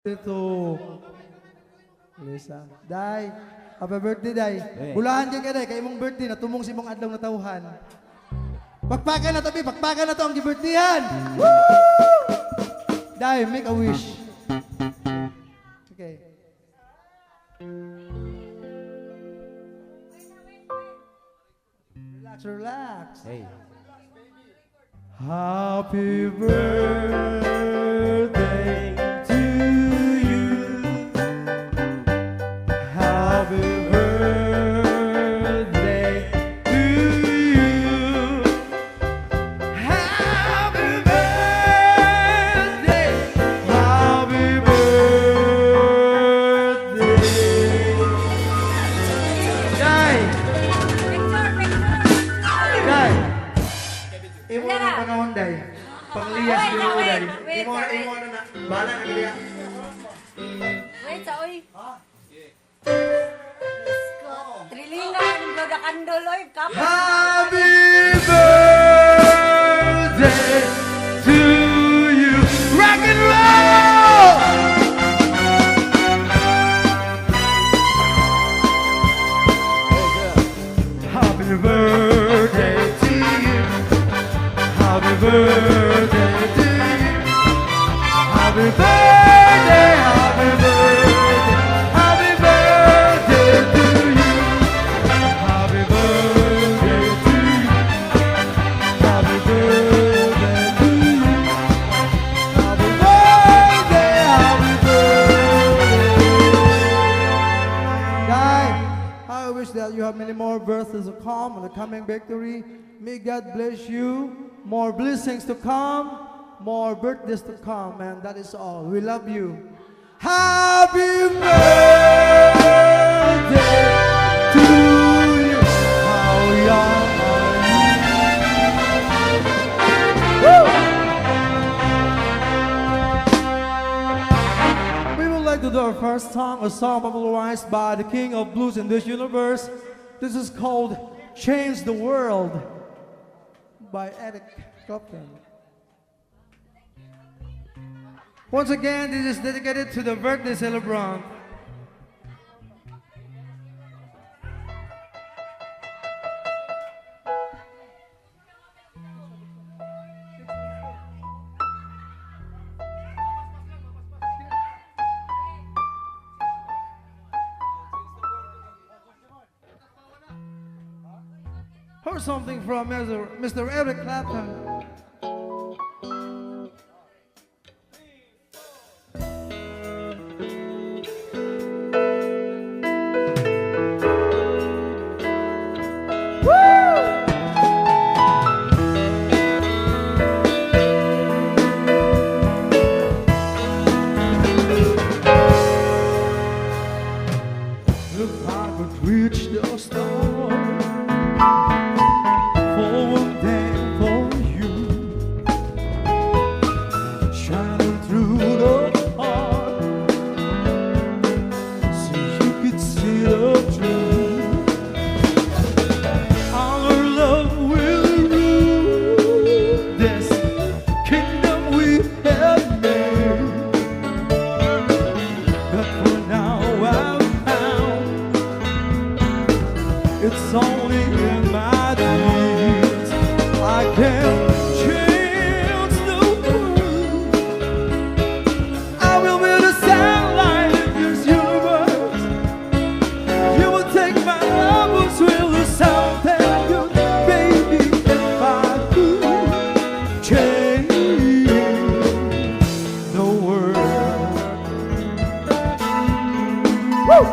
To Lisa. Day, happy birthday, Day. Bulahan ka Day, kay imong birthday na tumong si mong adlaw na tawhan. Pakpakan na tabi, pakpakan na to ang gibirthdayan. Woo! Day, make a wish. Okay. Relax, relax. Hey. Happy birthday to you. Happy birthday to you. Happy birthday. Happy birthday. Day. Day. Imo na panahon, Day. Pangliyas din mo, Day. Imo na. Bala na kaya. Wait, sa oy. Trilingan, bloda kandol, oy. Kapag. Happy birthday to you. Rock and roll! Happy birthday to you. Happy birthday to you. Happy birthday, happy birthday, happy birthday to you. Happy birthday to you. Happy birthday to you. Happy birthday, happy birthday. Guy, I wish that you have many more birthdays to come on the coming victory. May God bless you. More blessings to come. More birthdays to come. And that is all. We love you. Happy birthday to you. How young are you? Woo! We would like to do our first song, a song popularized by the King of Blues in this universe. This is called Change the World by Eric Clapton. Once again, this is dedicated to the birthday celebrant. Heard something from Mr. Eric Clapton. Look, I could reach the stars for one day for you, shining through the heart, so you could see the truth. Our love will rule this kingdom we have made. But for now I've found it's only in my dreams I can change the world. I will be the sunlight in this universe. You will take my love will the sound and good, baby, if I could change the world. Woo!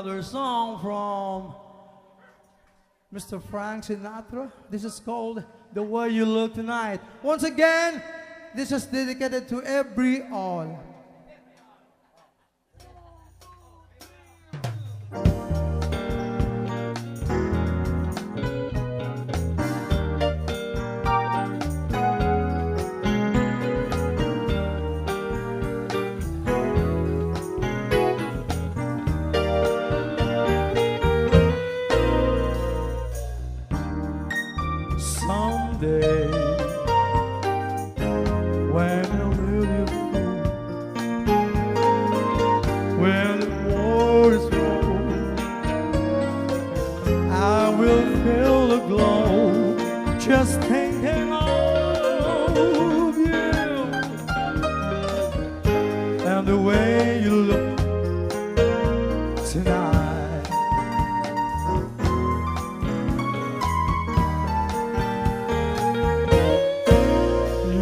another song from Mr. Frank Sinatra. This is called The Way You Look Tonight. Once again, this is dedicated to every all. Someday, when will you feel? When the war is over, I will feel the glow just thinking of you and the way you look tonight.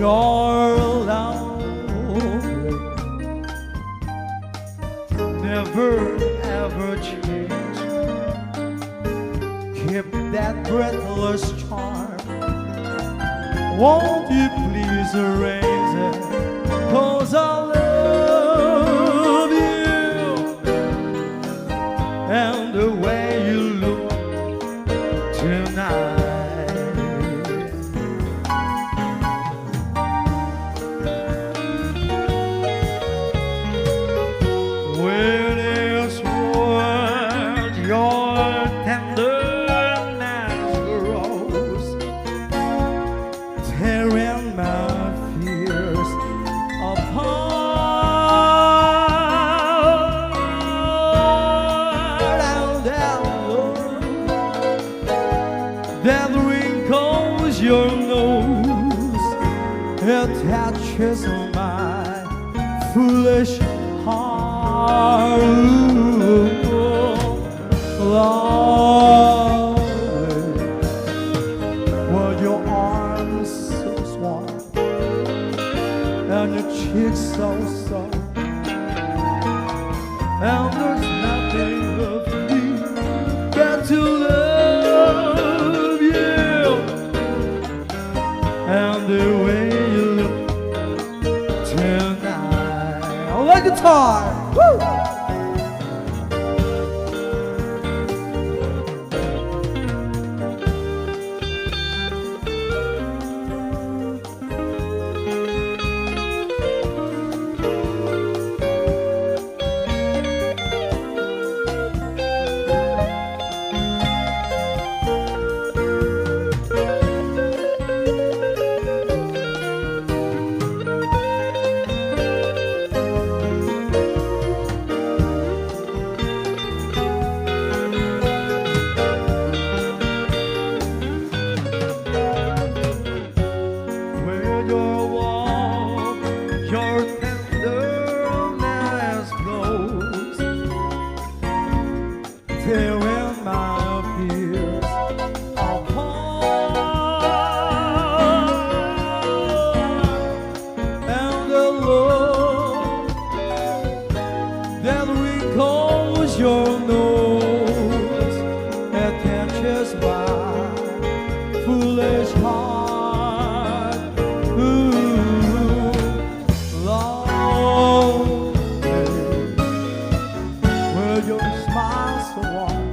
You're lovely, never ever change. Keep that breathless charm. Won't you please erase it? 'Cause I love you and the way you look tonight. That wrinkles your nose, it touches my foolish heart. Lovely, were your arms so warm and your cheeks so soft, and there's nothing left me but to love and the way you look tonight. I like guitar. Woo! Tearing my fears apart, and the love that wrinkles your nose, it catches my foolish heart. Ooh, lonely, will your smile so warm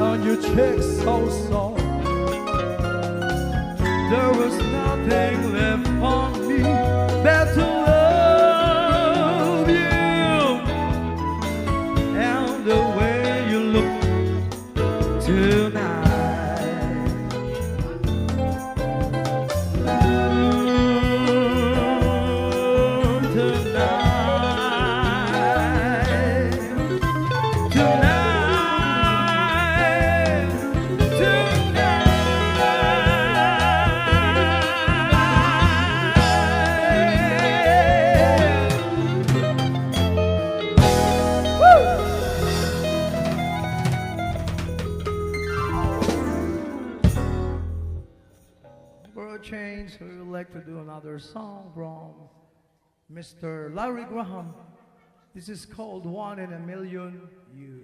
and your cheeks so soft? There was nothing left for me but to love you and the way you look tonight. For a change, we would like to do another song from Mr. Larry Graham. This is called One in a Million You.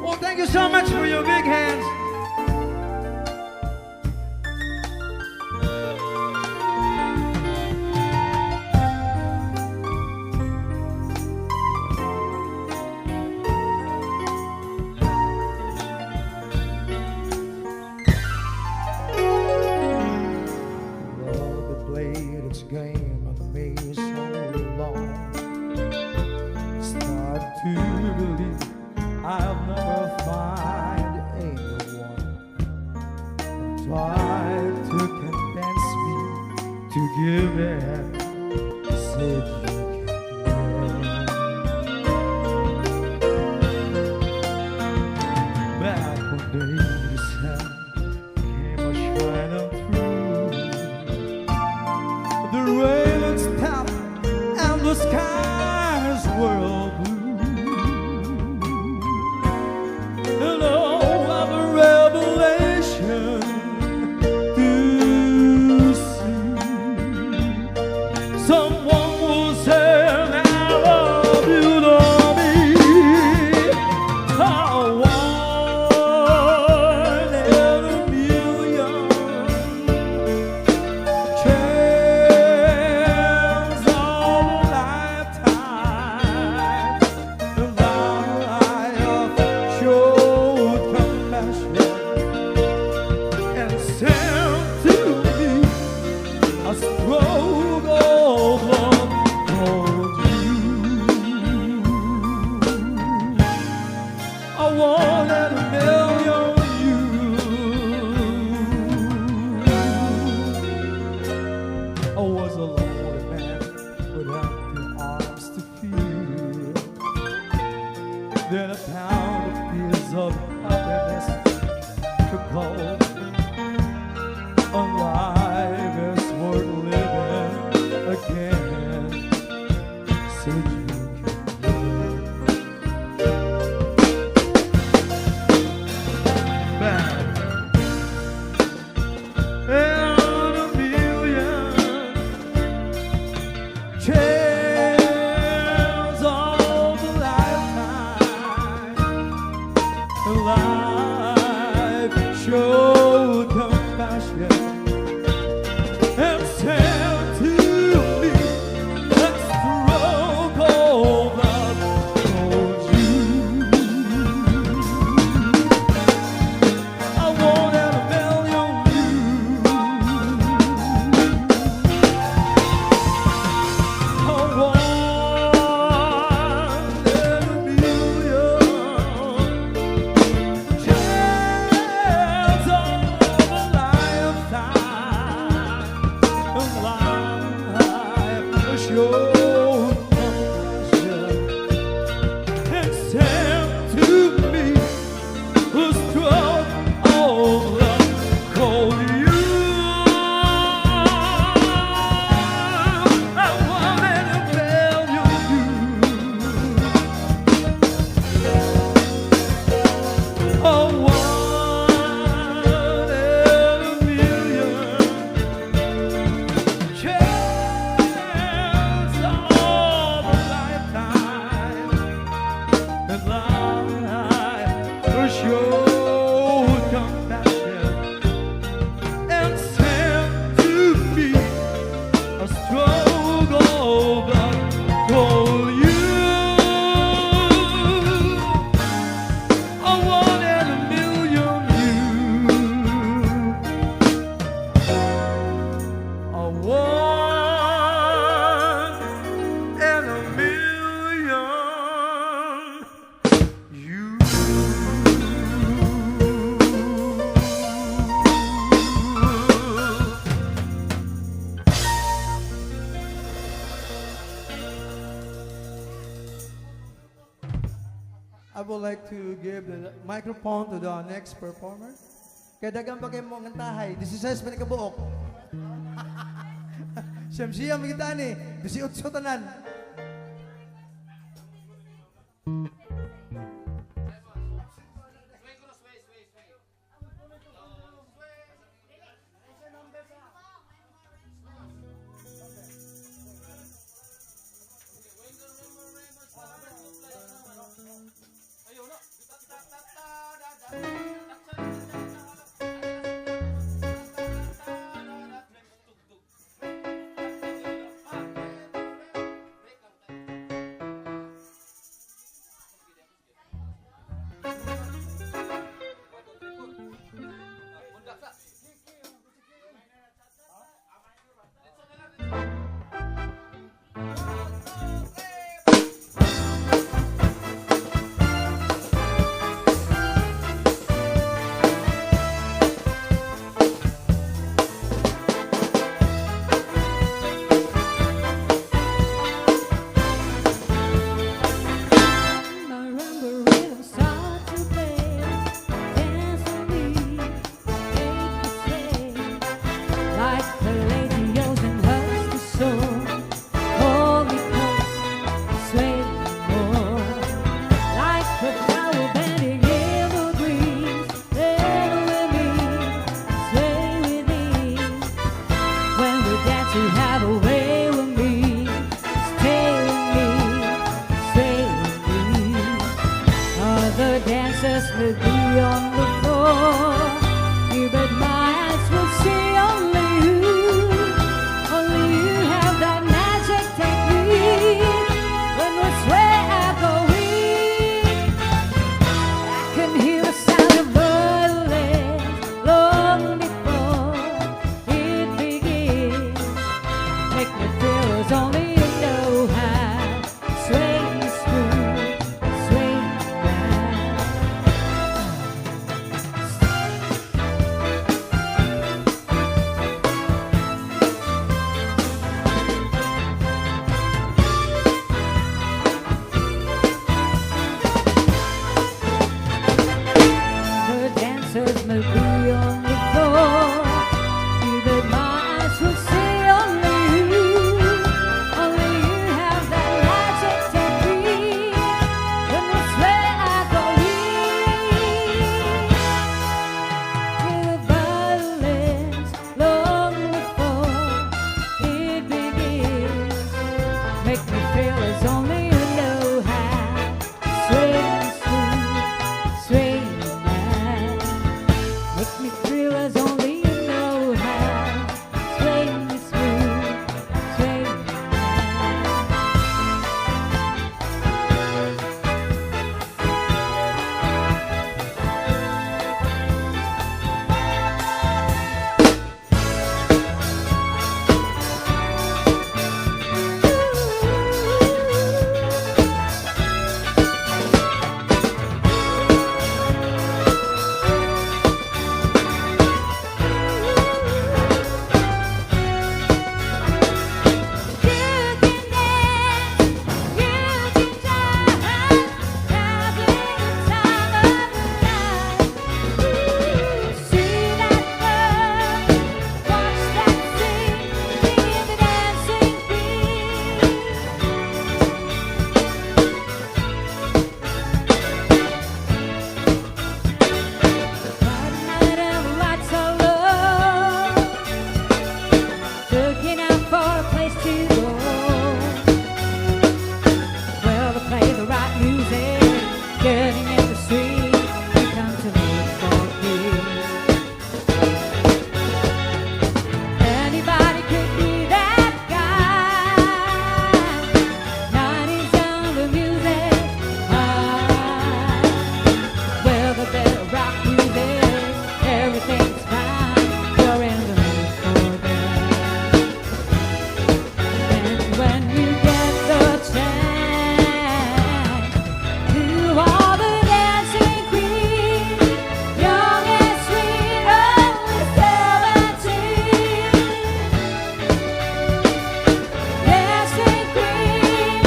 Oh, thank you so much for your big hands. Love that played its game on me so long. Start to believe I'll never find anyone. Tried to convince me to give in. Said you can. Back when days came a shining through. The rain had stopped and the skies were all blue. Then a pound of pills of happiness took hold. Alive is worth living again. Said you can live back and a million chance of a lifetime. Life showed compassion and said to me, let's stroke over told you. I wanted a million you. I wanted a million. I would like to give the microphone to the next performer. Kaya dagang bagay mo ng tahay, 16 man ikabuok. Siyam-siyam kita ni, 18 tanan. have a way with me, stay with me, stay with me. Other dancers will be on the floor, you but my eyes will see only you. Only you have that magic technique. When we swear I go weak, I can hear the sound of violins long before it begins. Make me feel as only you know how. Sway smooth, sway round. The dancers may be on the floor, you but my eyes will see only you. Only you have that magic technique. When we swear I go weak, hear the violins long before it begins. Make me feel as only you know how. Sway smooth, sway round. Make me feel as only you know how. Sway smooth, sway round. Looking out for a place to go. Well, they play the right music, getting in the street. They come to look for peace. Anybody could be that guy. 90s sound the music high. Well, the better rock music, everything's fine. You're in the mood for them. And when you get the chance to all the dancing queens, young and sweet, only 17. Dancing queen,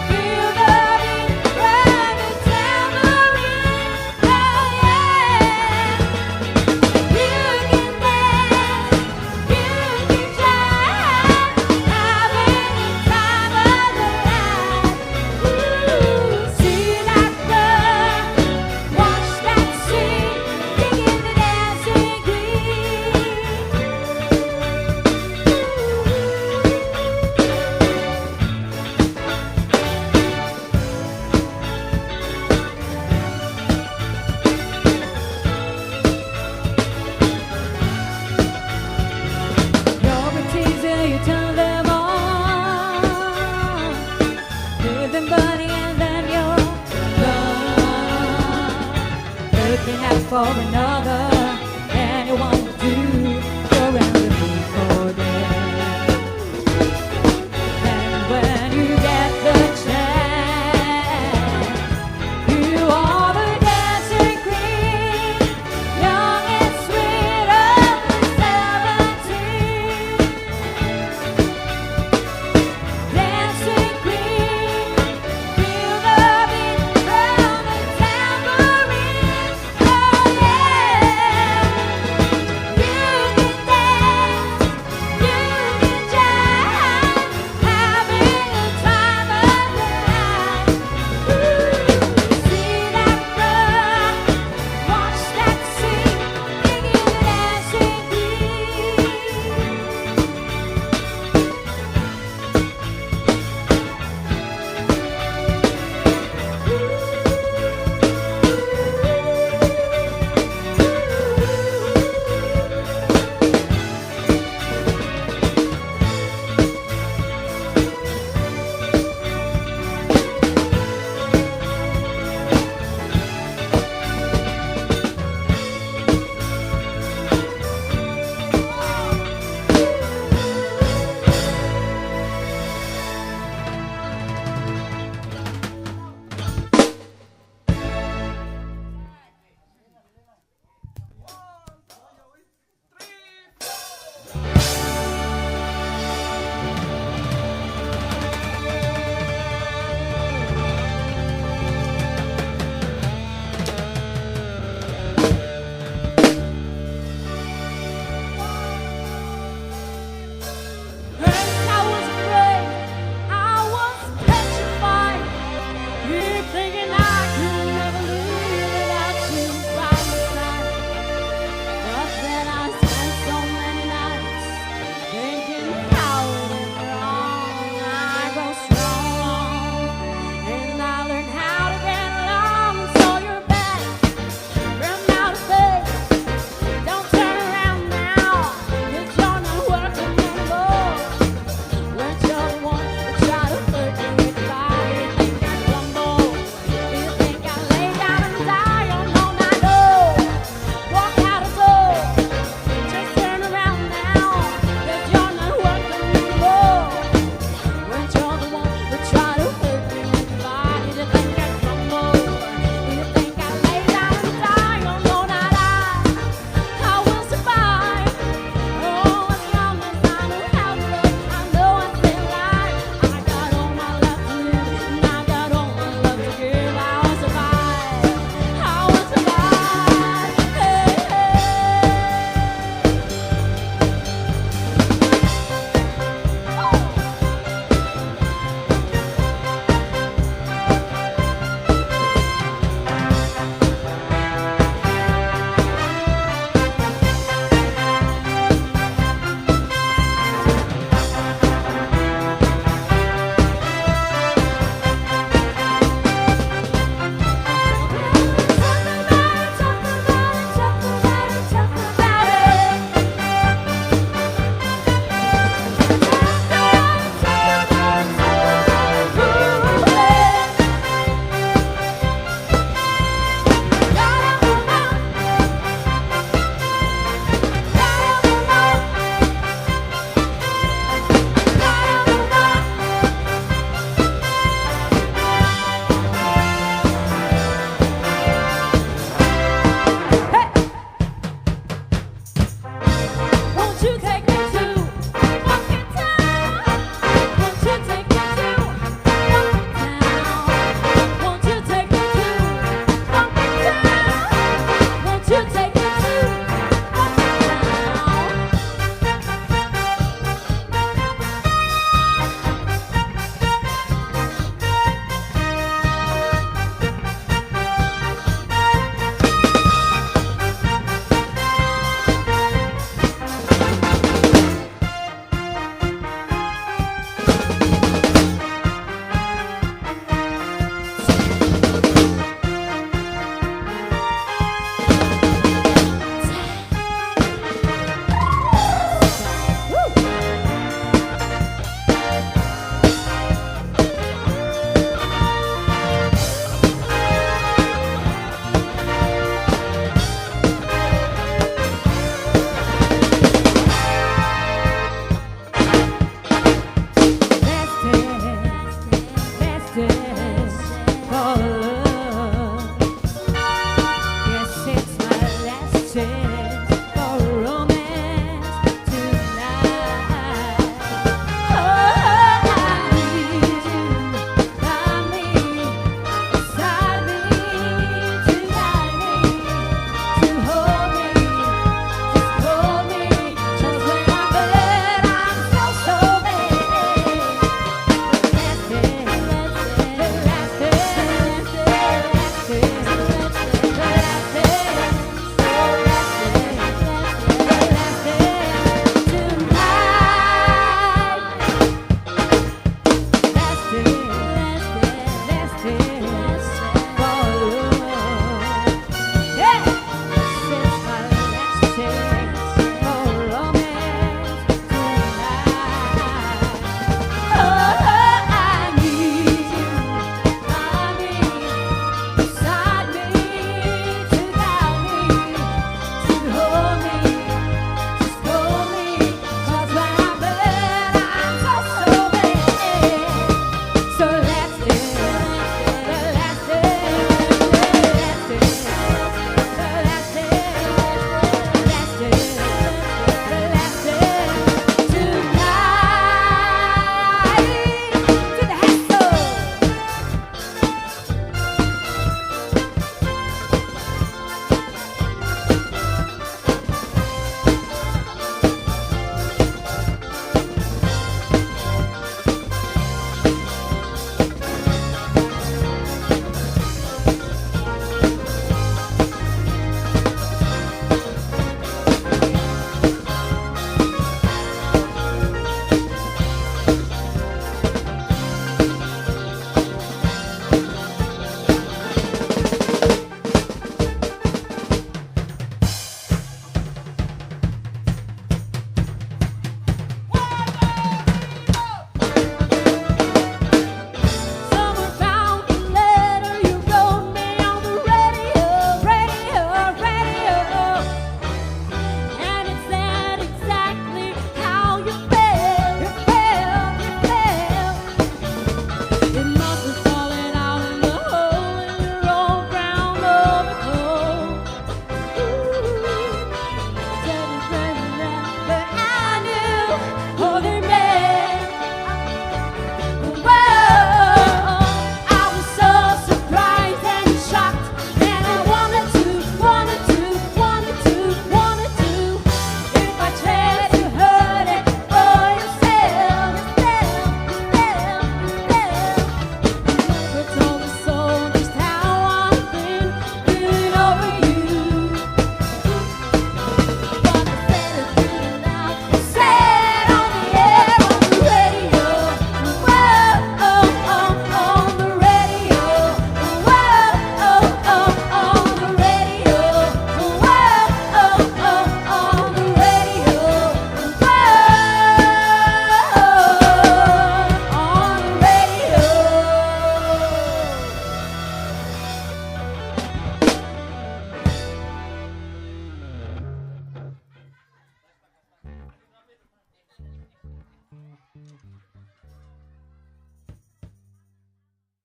feel the beat, run the tambourine, oh yeah. You can dance, you can jive, having the time of the life. See that girl, watch that scene, digging the dancing queen. You're a teaser, you turn them on. Give them money and then you're gone. Looking out for another.